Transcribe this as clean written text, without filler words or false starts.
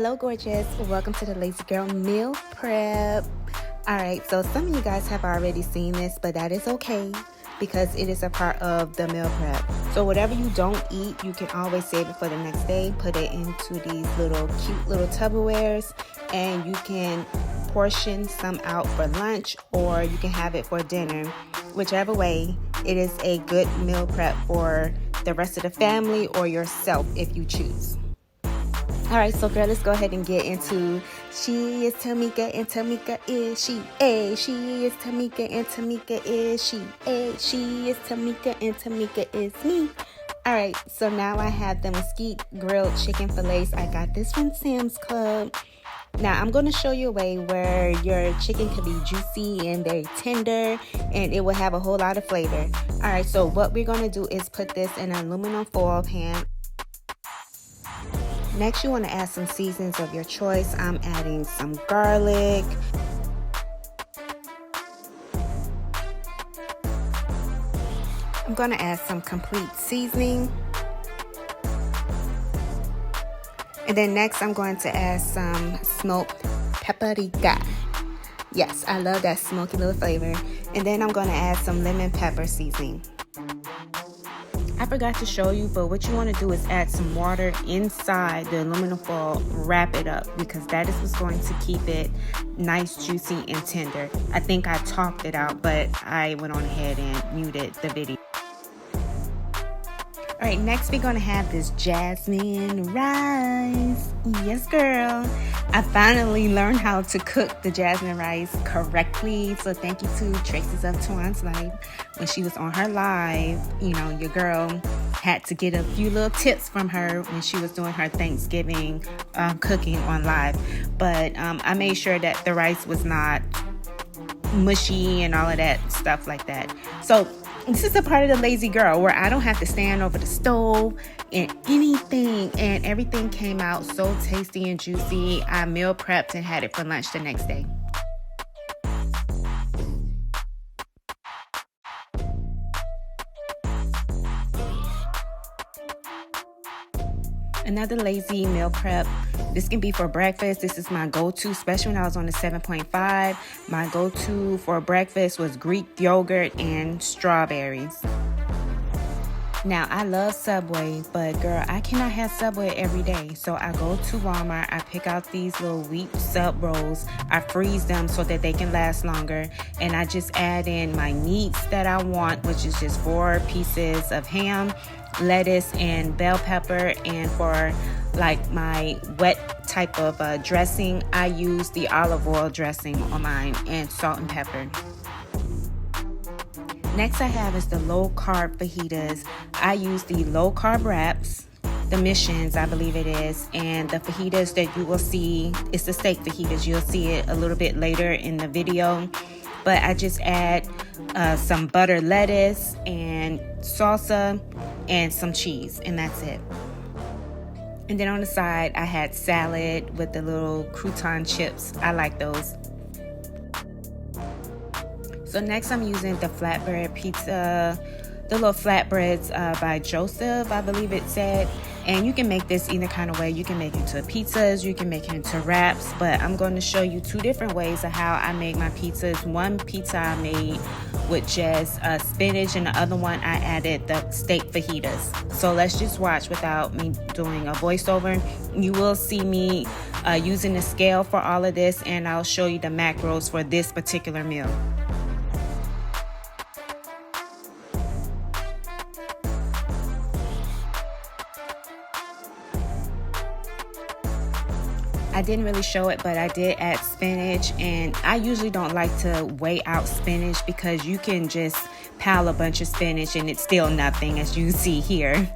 Hello gorgeous, welcome to the Lazy Girl Meal Prep. Alright, so some of you guys have already seen this, but that is okay because it is a part of the meal prep. So whatever you don't eat, you can always save it for the next day. Put it into these little cute little Tupperwares, and you can portion some out for lunch, or you can have it for dinner. Whichever way, it is a good meal prep for the rest of the family or yourself if you choose. Alright, so girl, let's go ahead and get into she is Tamika and Tamika is she. She is Tamika and Tamika is she. She is Tamika and Tamika is me. Alright, so now I have the mesquite grilled chicken fillets. I got this from Sam's Club. Now I'm going to show you a way where your chicken can be juicy and very tender, and it will have a whole lot of flavor. Alright, so what we're going to do is put this in an aluminum foil pan. Next, you want to add some seasonings of your choice. I'm adding some garlic. I'm going to add some complete seasoning. And then next, I'm going to add some smoked paprika. Yes, I love that smoky little flavor. And then I'm going to add some lemon pepper seasoning. I forgot to show you, but what you want to do is add some water inside the aluminum foil, wrap it up, because that is what's going to keep it nice, juicy, and tender. I think I talked it out, but I went on ahead and muted the video. Alright, next we're going to have this jasmine rice. Yes, girl. I finally learned how to cook the jasmine rice correctly. So thank you to Tracy's of Twan's Life. When she was on her live, you know, your girl had to get a few little tips from her when she was doing her Thanksgiving cooking on live. But I made sure that the rice was not mushy and all of that stuff like that. So this is a part of the lazy girl where I don't have to stand over the stove and anything, and everything came out so tasty and juicy. I meal prepped and had it for lunch the next day. Another lazy meal prep. This can be for breakfast. This is my go-to, especially when I was on the 7.5. My go-to for breakfast was Greek yogurt and strawberries. Now, I love Subway, but girl, I cannot have Subway every day. So I go to Walmart, I pick out these little wheat sub rolls. I freeze them so that they can last longer. And I just add in my meats that I want, which is just 4 pieces of ham, lettuce, and bell pepper. And for like my wet type of dressing, I use the olive oil dressing on mine and salt and pepper. Next I have is the low carb fajitas. I use the low carb wraps, the missions I believe it is, and the fajitas that you will see, it's the steak fajitas. You'll see it a little bit later in the video. But I just add some butter lettuce and salsa and some cheese, and that's it. And then on the side, I had salad with the little crouton chips. I like those. So next I'm using the flatbread pizza, the little flatbreads by Joseph, I believe it said. And you can make this either kind of way. You can make it into pizzas, you can make it into wraps, but I'm going to show you 2 different ways of how I make my pizzas. One pizza I made with just spinach, and the other one I added the steak fajitas. So let's just watch without me doing a voiceover. You will see me using the scale for all of this, and I'll show you the macros for this particular meal. I didn't really show it, but I did add spinach, and I usually don't like to weigh out spinach because you can just pile a bunch of spinach and it's still nothing, as you see here.